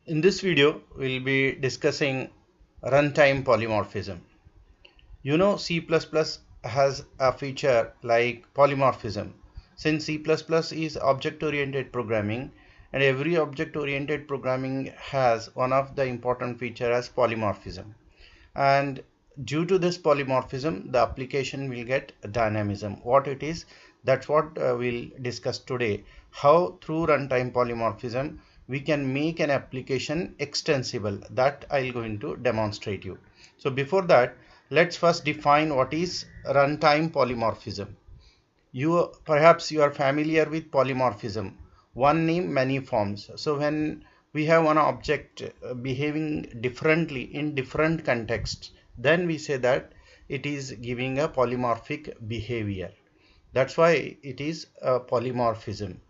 In this video, we'll be discussing runtime polymorphism. You know, C++ has a feature like polymorphism. Since C++ is object-oriented programming, and every object-oriented programming has one of the important features as polymorphism. And due to this polymorphism, the application will get dynamism. What it is, that's what we'll discuss today. How through runtime polymorphism we can make an application extensible. That I'll going to demonstrate you. So before that, let's first define what is runtime polymorphism. Perhaps you are familiar with polymorphism, one name many forms. So when we have one object behaving differently in different contexts, then we say that it is giving a polymorphic behavior. That's why it is a polymorphism.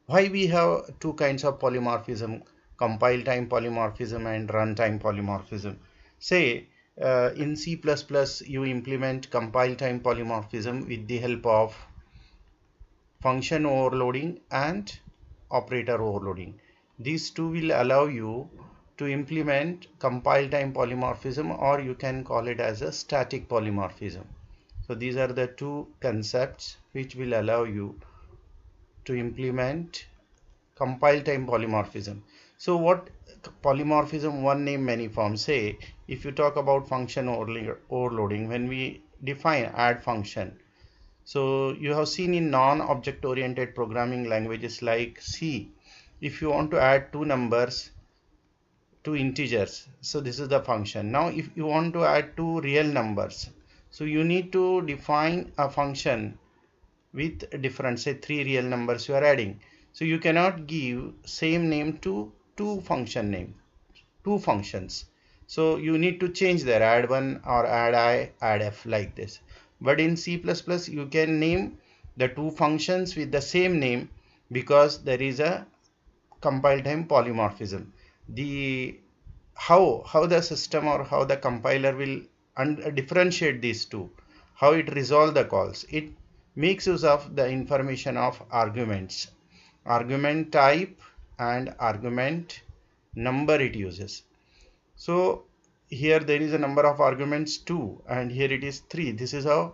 Why we have two kinds of polymorphism, compile time polymorphism and runtime polymorphism. Say in C++ you implement compile time polymorphism with the help of function overloading and operator overloading. These two will allow you to implement compile time polymorphism, or you can call it as a static polymorphism. So these are the two concepts which will allow you to implement compile time polymorphism. So what polymorphism, one name many forms. Say if you talk about function overloading, when we define add function, so you have seen in non-object oriented programming languages like C, if you want to add two numbers, two integers, so this is the function. Now if you want to add two real numbers, so you need to define a function with different, say three real numbers you are adding. So you cannot give same name to two functions. So you need to change there, add 1 or add I, add f, like this. But in C++ you can name the two functions with the same name, because there is a compile time polymorphism. The how the system or how the compiler will differentiate these two, how it resolve the calls, it makes use of the information of arguments, argument type and argument number it uses. So here there is a number of arguments 2 and here it is 3. This is how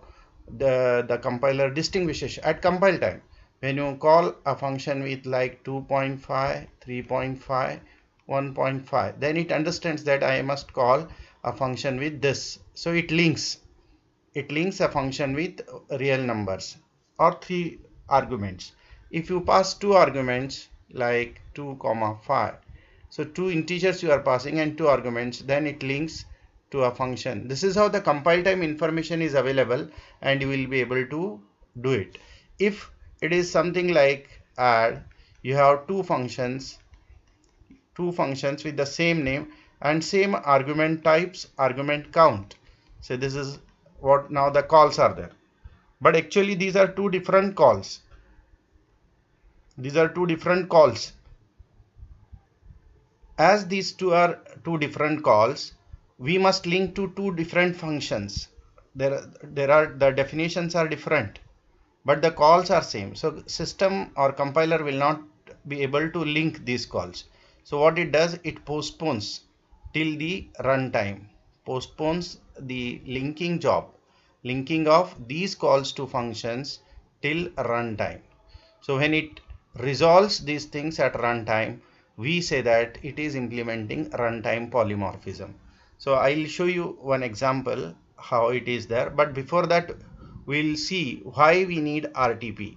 the compiler distinguishes at compile time. When you call a function with like 2.5, 3.5, 1.5, then it understands that I must call a function with this. So it links a function with real numbers or 3 arguments. If you pass 2 arguments like 2, 5, so 2 integers you are passing and 2 arguments, then it links to a function. This is how the compile time information is available and you will be able to do it. If it is something like add, you have two functions with the same name and same argument types, argument count. So this is what now the calls are there. But actually these are two different calls. As these two are two different calls, we must link to two different functions. The definitions are different, but the calls are same. So system or compiler will not be able to link these calls. So what it does, it postpones till the runtime, postpones the linking of these calls to functions till runtime. So when it resolves these things at runtime, we say that it is implementing runtime polymorphism. So I'll show you one example how it is there, but before that we'll see why we need RTP.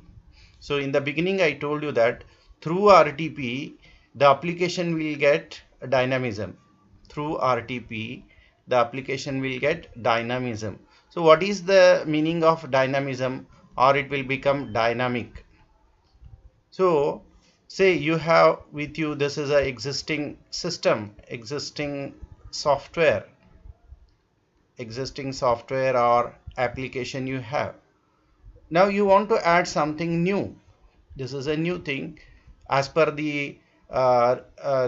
So in the beginning I told you that through RTP the application will get dynamism. Through RTP the application will get dynamism. So what is the meaning of dynamism? Or it will become dynamic. So say you have with you, this is a existing system, existing software or application you have. Now you want to add something new. This is a new thing. As per the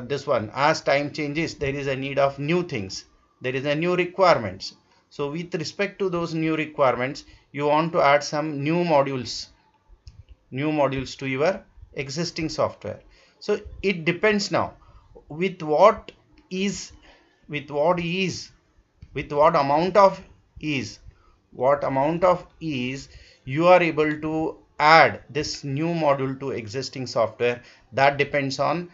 this one, as time changes, there is a need of new things. There is a new requirements. So with respect to those new requirements, you want to add some new modules to your existing software. So it depends now. with what is, with what is, with what amount of ease, what amount of ease you are able to add this new module to existing software, that depends on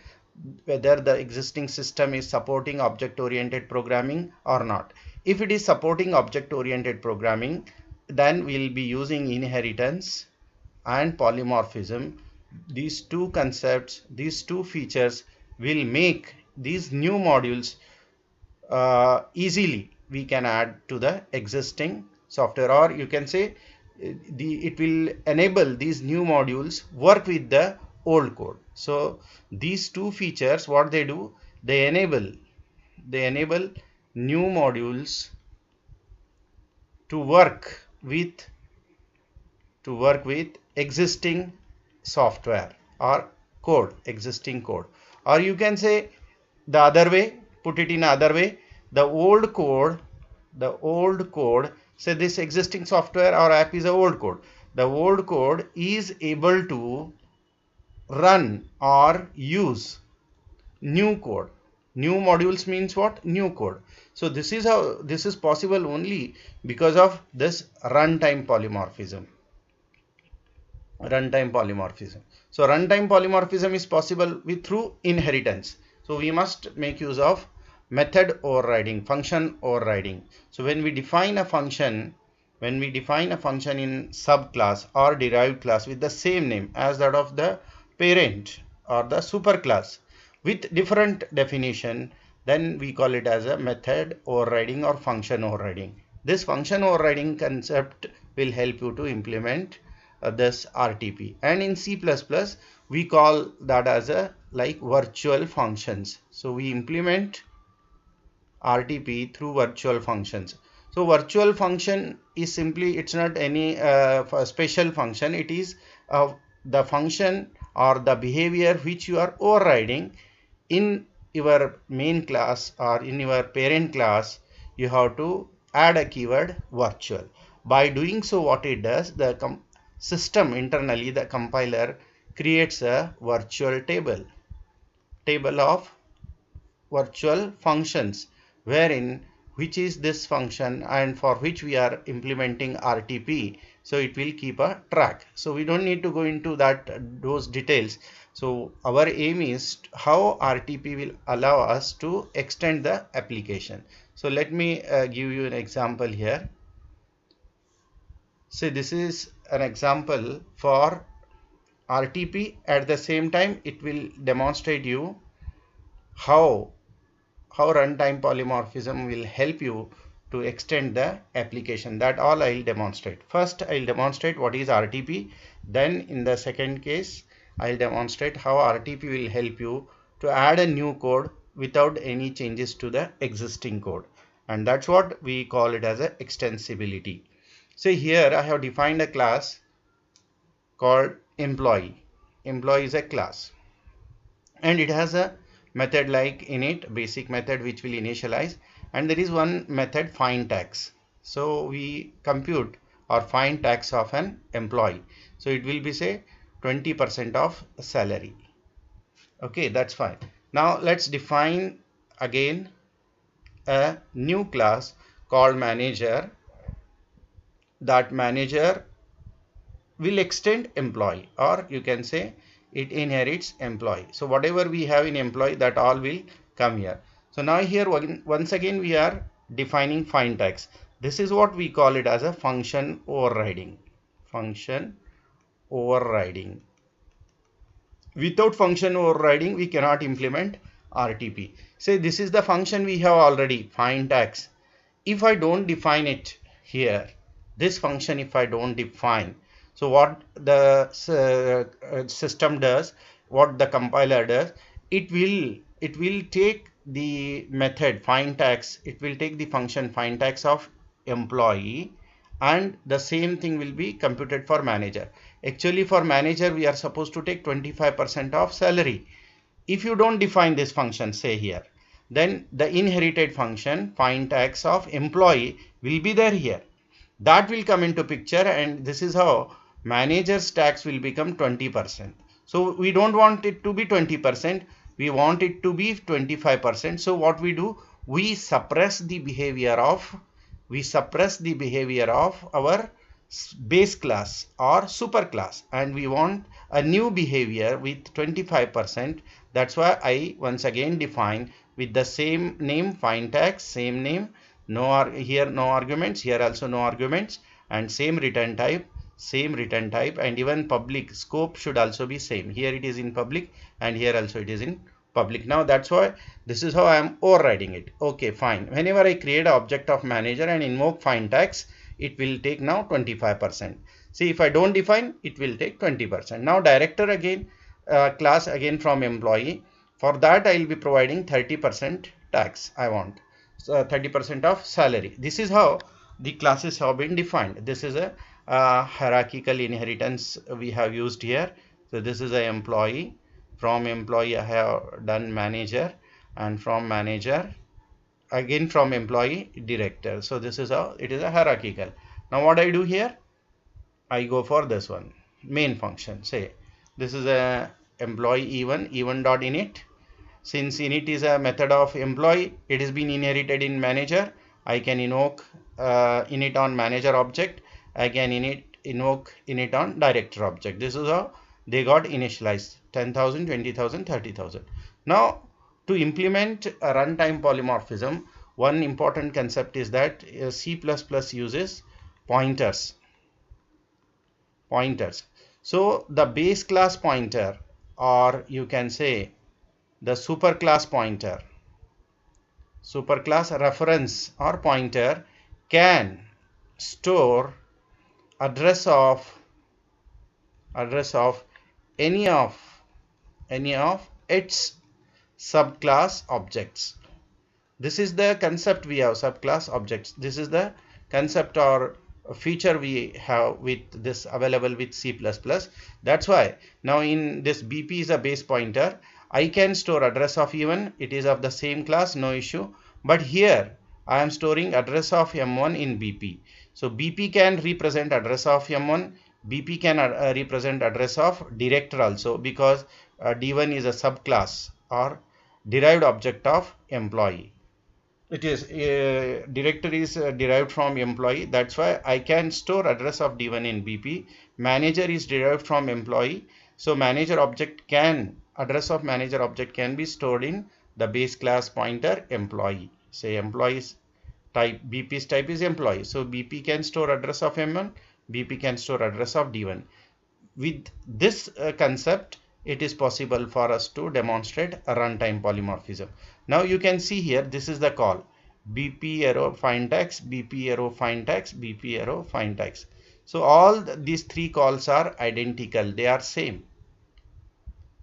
whether the existing system is supporting object oriented programming or not. If it is supporting object oriented programming, then we'll be using inheritance and polymorphism. These two concepts, these two features will make these new modules easily we can add to the existing software, or you can say it will enable these new modules work with the old code. So these two features, what they do, they enable new modules to work with existing software or code, existing code. Or you can say the other way, put it in other way, the old code, say this existing software or app is a old code. The old code is able to run or use new code. New modules means what? New code. So this is how this is possible only because of this runtime polymorphism. Runtime polymorphism. So runtime polymorphism is possible with through inheritance. So we must make use of method overriding, function overriding. So when we define a function, in subclass or derived class with the same name as that of the parent or the superclass with different definition, then we call it as a method overriding or function overriding. This function overriding concept will help you to implement this RTP, and in C++ we call that as a like virtual functions. So we implement RTP through virtual functions. So virtual function is simply, it's not any special function, it is the function or the behavior which you are overriding in your main class or in your parent class. You have to add a keyword virtual. By doing so, what it does, the system internally, the compiler creates a virtual table of virtual functions, wherein which is this function and for which we are implementing RTP. So it will keep a track. So we don't need to go into those details. So our aim is how RTP will allow us to extend the application. So let me give you an example here. So this is an example for RTP. At the same time, it will demonstrate you how runtime polymorphism will help you to extend the application. That all I will demonstrate. First, I will demonstrate what is RTP. Then in the second case, I will demonstrate how RTP will help you to add a new code without any changes to the existing code. And that's what we call it as a extensibility. So here I have defined a class called employee. Employee is a class, and it has a method like init, basic method which will initialize, and there is one method find tax. So we compute or find tax of an employee. So it will be say 20% of salary. Okay, that's fine. Now let's define again a new class called manager. That manager will extend employee, or you can say it inherits employee. So whatever we have in employee, that all will come here. So now here once again we are defining find tax. This is what we call it as a function overriding. Function overriding. Without function overriding, we cannot implement RTP. Say this is the function we have already, find tax. If I don't define it here, this function if I don't define, so what the system does, what the compiler does, it will take the method find tax, it will take the function find tax of employee, and the same thing will be computed for manager. Actually for manager we are supposed to take 25% of salary. If you don't define this function, say here, then the inherited function find tax of employee will be there here. That will come into picture, and this is how manager's tax will become 20%. So we don't want it to be 20%. we want it to be 25%. So what we do, we suppress the behavior of our base class or super class, and we want a new behavior with 25%. That's why I once again define with the same name, find tags, same name, here no arguments, here also no arguments, and same return type, and even public scope should also be same. Here it is in public and here also it is in public. Now that's why this is how I am overriding it. Okay, fine. Whenever I create an object of manager and invoke find tags, it will take now 25%. See, if I don't define, it will take 20%. Now director again, class again from employee. For that I will be providing 30% tax. I want 30% of salary. This is how the classes have been defined. This is a hierarchical inheritance we have used here. So this is a employee. From employee I have done manager, and from manager again from employee director. So this is how it is a hierarchical. Now what I do here, I go for this one, main function. Say this is a employee e1 dot init. Since init is a method of employee, it has been inherited in manager. I can invoke init on manager object. I can invoke init on director object. This is how they got initialized: 10,000, 20,000, 30,000. Now to implement a runtime polymorphism, one important concept is that C++ uses pointers. So the base class pointer, or you can say the superclass pointer, superclass reference or pointer, can store address of any of its subclass objects. This is the concept we have, subclass objects. This is the concept or feature we have with this available with C++. That's why now in this BP is a base pointer. I can store address of E1. It is of the same class, no issue. But here I am storing address of M1 in BP. So BP can represent address of M1. BP can represent address of director also, because D1 is a subclass or derived object of employee. It is director is derived from employee. That's why I can store address of D1 in BP. Manager is derived from employee. So manager object can, address of manager object can be stored in the base class pointer employee. Say employees type, BP's type is employee. So BP can store address of M1, BP can store address of D1. With this concept, it is possible for us to demonstrate a runtime polymorphism. Now you can see here, this is the call: BP arrow find tags, BP arrow find tags, BP arrow find tags. So all these three calls are identical, they are same.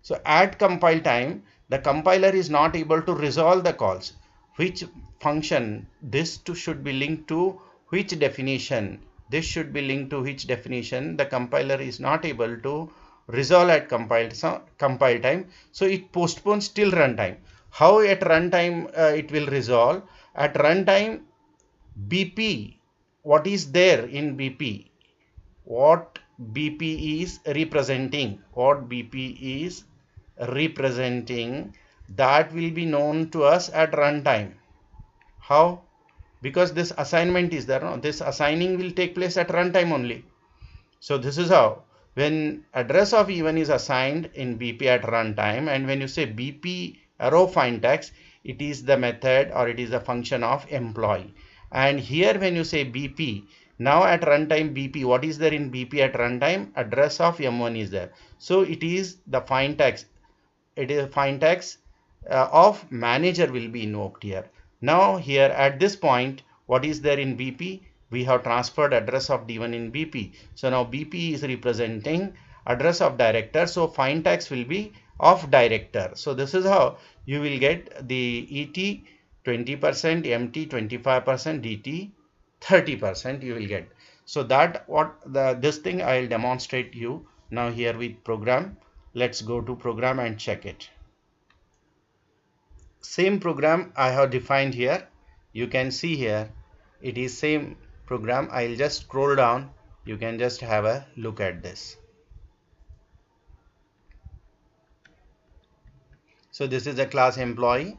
So at compile time, the compiler is not able to resolve the calls. Which function this should be linked to which definition, this should be linked to which definition, the compiler is not able to resolve at compile time. So it postpones till runtime. How at runtime it will resolve? At runtime, BP, what is there in BP, what BP is representing, that will be known to us at runtime. How? Because this assignment is there, no? This assigning will take place at runtime only. So this is how, when address of E1 is assigned in BP at runtime, and when you say BP arrow find tags, it is the method or it is a function of employee. And here when you say BP, now at runtime BP, what is there in BP at runtime? Address of M1 is there. So it is the find tags. It is find tags of manager will be invoked here. Now here at this point, what is there in BP? We have transferred address of D1 in BP. So now BP is representing address of director. So find tags will be of director. So this is how you will get the ET 20%, MT 25%, DT 30% you will get. So that this thing I will demonstrate you now here with program. Let's go to program and check it. Same program I have defined here. You can see here it is same program. I'll just scroll down. You can just have a look at this. So this is a class employee.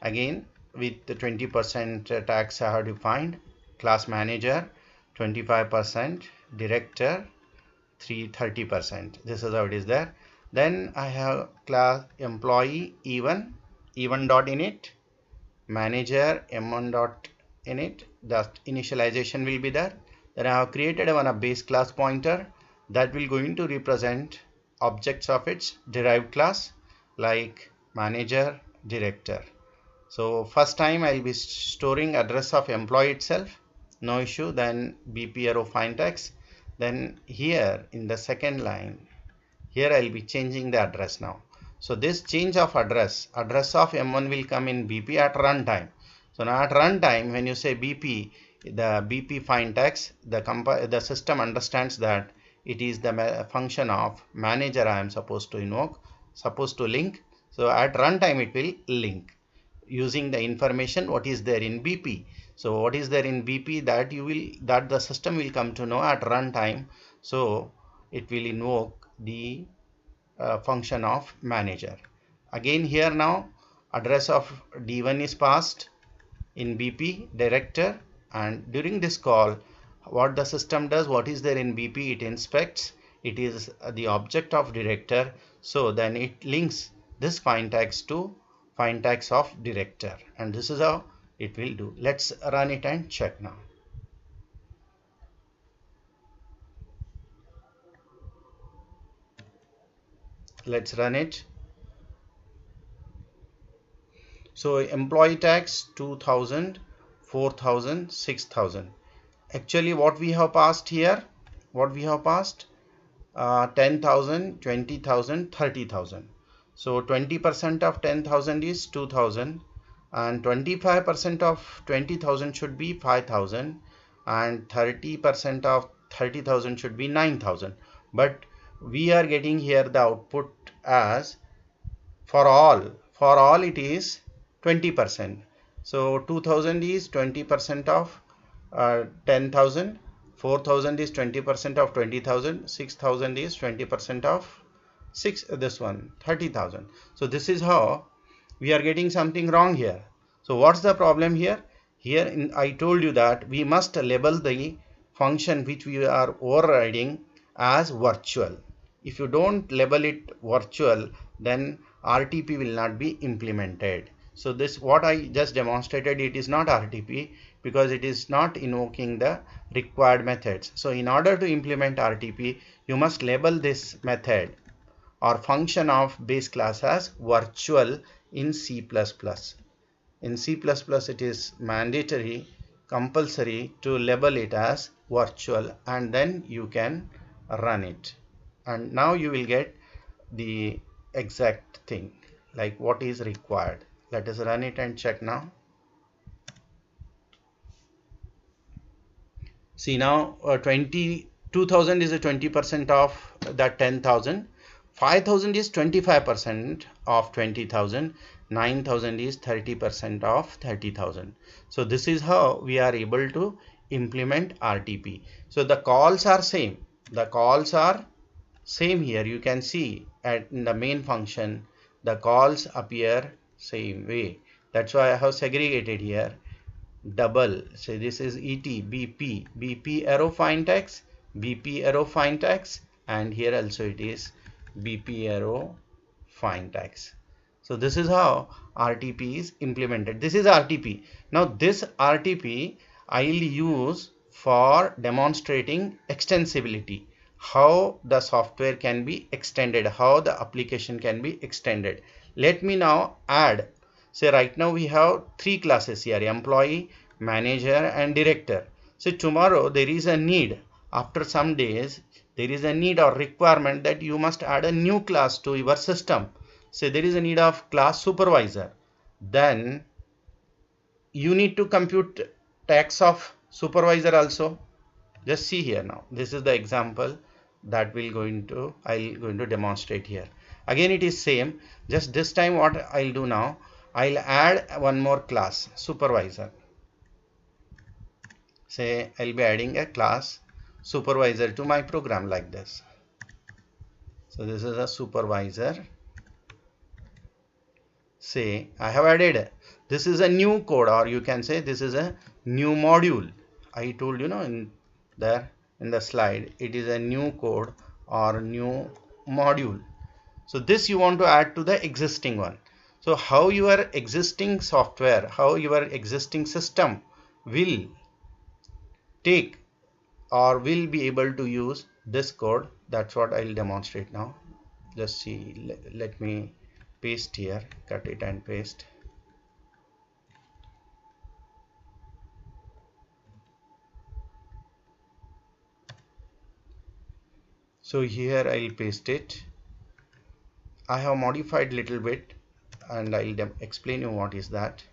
Again, with the 20% tax I have defined, class manager 25%, director 30%. This is how it is there. Then I have class employee even dot init, manager m1 dot init. The initialization will be there. Then I have created a base class pointer that will going to represent objects of its derived class like manager, director. So first time I'll be storing address of employee itself, no issue. Then BP arrow find text. Then here in the second line, here I'll be changing the address now. So this change of address of M1 will come in BP at runtime. So now at runtime, when you say BP, the BP find text, the system understands that it is the function of manager I am supposed to invoke, supposed to link. So at runtime it will link using the information what is there in BP. So what is there in BP that the system will come to know at runtime. So it will invoke the function of manager. Again here now address of D1 is passed in BP director, and during this call what the system does, what is there in BP, it inspects, it is the object of director. So then it links this find text to find text of director, and this is how it will do. Let's run it and check now. Let's run it. So employee tax 2000, 4000, 6000. Actually what we have passed here, 10,000, 20,000, 30,000. So 20% of 10,000 is 2,000, and 25% of 20,000 should be 5,000, and 30% of 30,000 should be 9,000. But we are getting here the output as for all it is 20%. So 2,000 is 20% of 10,000, 4,000 is 20% of 20,000, 6,000 is 20% of 30,000. So this is how we are getting something wrong here. So what's the problem here? Here I told you that we must label the function which we are overriding as virtual. If you don't label it virtual, then RTP will not be implemented. So this what I just demonstrated, it is not RTP because it is not invoking the required methods. So in order to implement RTP, you must label this method or function of base class as virtual in C++. In C++ it is mandatory, compulsory to label it as virtual, and then you can run it. And now you will get the exact thing like what is required. Let us run it and check now. See now 22,000 is a 20% of that 10,000, 5,000 is 25% of 20,000, 9,000 is 30% of 30,000. So this is how we are able to implement RTP. So the calls are same. The calls are same here. You can see in the main function the calls appear same way. That's why I have segregated here double. So this is ET, BP arrow find text, BP arrow find text, and here also it is BP arrow find text. So this is how RTP is implemented. This is RTP. Now this RTP I will use for demonstrating extensibility, how the software can be extended, how the application can be extended. Let me now add, say right now we have three classes here, employee, manager and director. So tomorrow there is a need, after some days there is a need or requirement that you must add a new class to your system. Say there is a need of class supervisor, then you need to compute tax of supervisor also. Just see here now, this is the example that I'll going to demonstrate here. Again it is same, just this time what I'll do now, I'll add one more class, supervisor. Say I'll be adding a class supervisor to my program like this. So this is a supervisor, say I have added, this is a new code, or you can say this is a new module. I told you know in there in the slide, it is a new code or new module. So this you want to add to the existing one. So how your existing software, how your existing system will take or will be able to use this code, that's what I'll demonstrate now. Just see, let me paste here, cut it and paste. So here I'll paste it. I have modified little bit and I'll explain you what is that.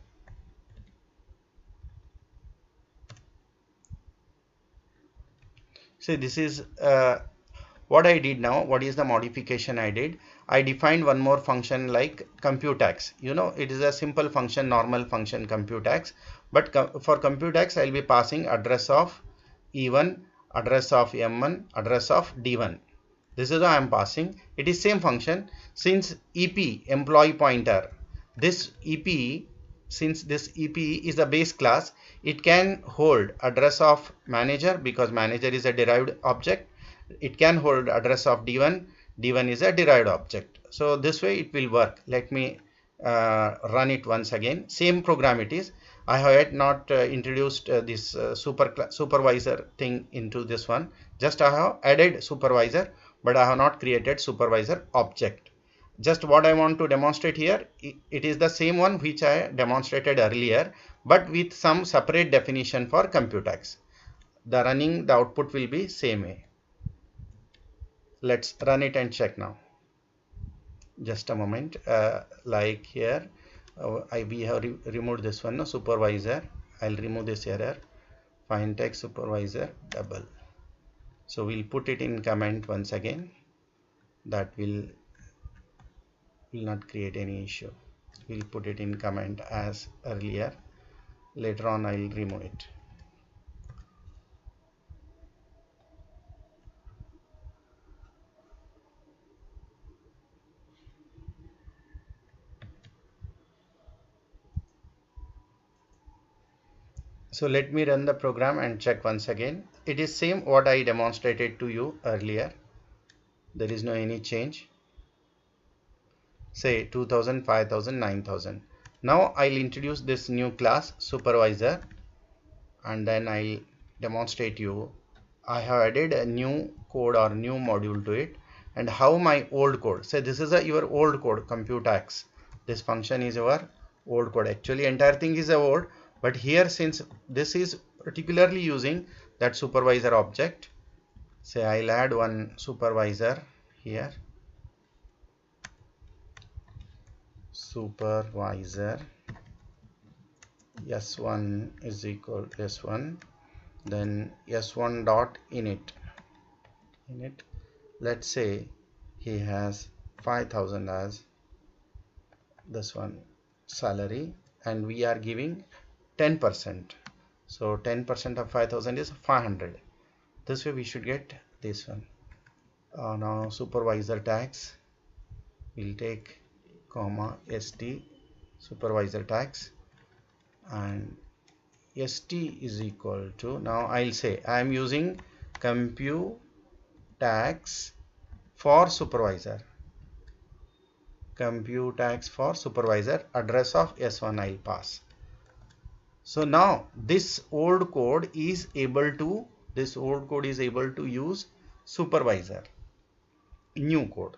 So this is what I did now. What is the modification I did? I defined one more function like computax. You know, it is a simple function, normal function computax, but for computax I'll be passing address of E1, address of M1, address of D1. This is how I am passing. It is same function. Since EP, employee pointer, this EP, since this EP is a base class, it can hold address of manager because manager is a derived object. It can hold address of D1. D1 is a derived object. So this way it will work. Let me run it once again. Same program it is. I have not introduced this supervisor thing into this one. Just I have added supervisor, but I have not created supervisor object. Just what I want to demonstrate here, it is the same one which I demonstrated earlier, but with some separate definition for computax. The output will be same way. Let's run it and check now. Just a moment. Like here, we have removed this one, no, supervisor. I'll remove this error. Find text supervisor double. So we'll put it in comment once again. That will not create any issue. We'll put it in comment as earlier. Later on I'll remove it. So let me run the program and check once again. It is same what I demonstrated to you earlier. There is no any change. Say 2000, 5000, 9000. Now I'll introduce this new class supervisor and then I'll demonstrate you. I have added a new code or new module to it, and how my old code. Say this is your old code computax. This function is your old code. Actually entire thing is old, but here since this is particularly using that supervisor object, say I'll add one supervisor here. Supervisor s1 is equal to s1, then s1 dot init. Let's say he has 5000 as this one salary, and we are giving 10%. So 10% of 5000 is 500. This way we should get this one. Now supervisor tax, we'll take comma st supervisor tax, and st is equal to, now I'll say I am using computax for supervisor. Computax for supervisor, address of s1 I'll pass. So now this old code is able to use supervisor, new code.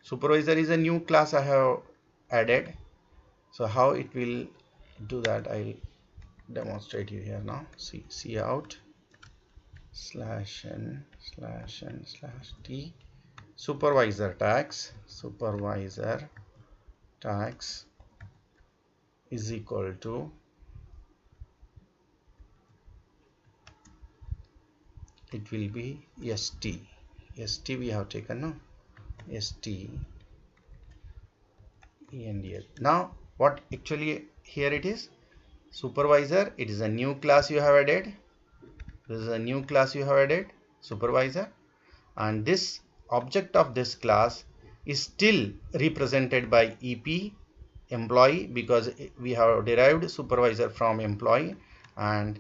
Supervisor is a new class I have added. So how it will do that, I'll demonstrate you here now. See, cout /n/t supervisor tax is equal to, it will be st we have taken, no, st endl. Now what actually here it is, supervisor, it is a new class you have added. This is a new class you have added, supervisor, and this object of this class is still represented by EP employee, because we have derived supervisor from employee. And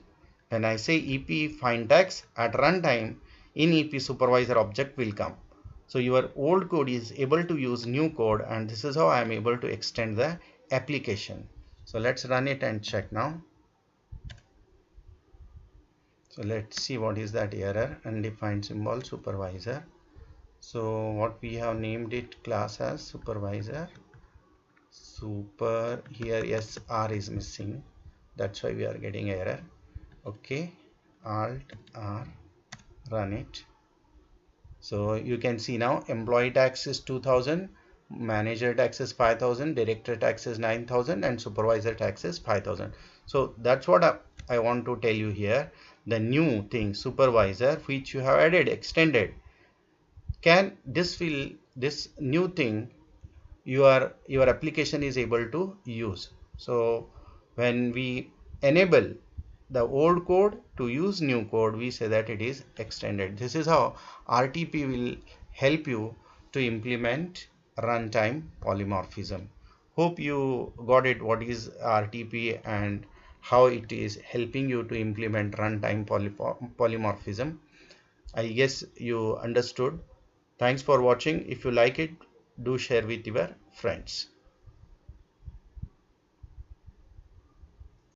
when I say EP find tax at runtime, in EP supervisor object will come. So your old code is able to use new code, and this is how I am able to extend the application. So let's run it and check now. So let's see what is that error. Undefined symbol supervisor. So what we have named it class as supervisor. Super, here yes, R is missing, that's why we are getting error. Okay, Alt R, run it. So you can see now employee tax is 2000, manager tax is 5000, director tax is 9000, and supervisor tax is 5000. So that's what I want to tell you here. The new thing supervisor, which you have added, extended, can this new thing your application is able to use. So when we enable the old code to use new code, we say that it is extended. This is how RTP will help you to implement runtime polymorphism. Hope you got it, what is RTP and how it is helping you to implement runtime polymorphism. I guess you understood. Thanks for watching. If you like it, do share with your friends.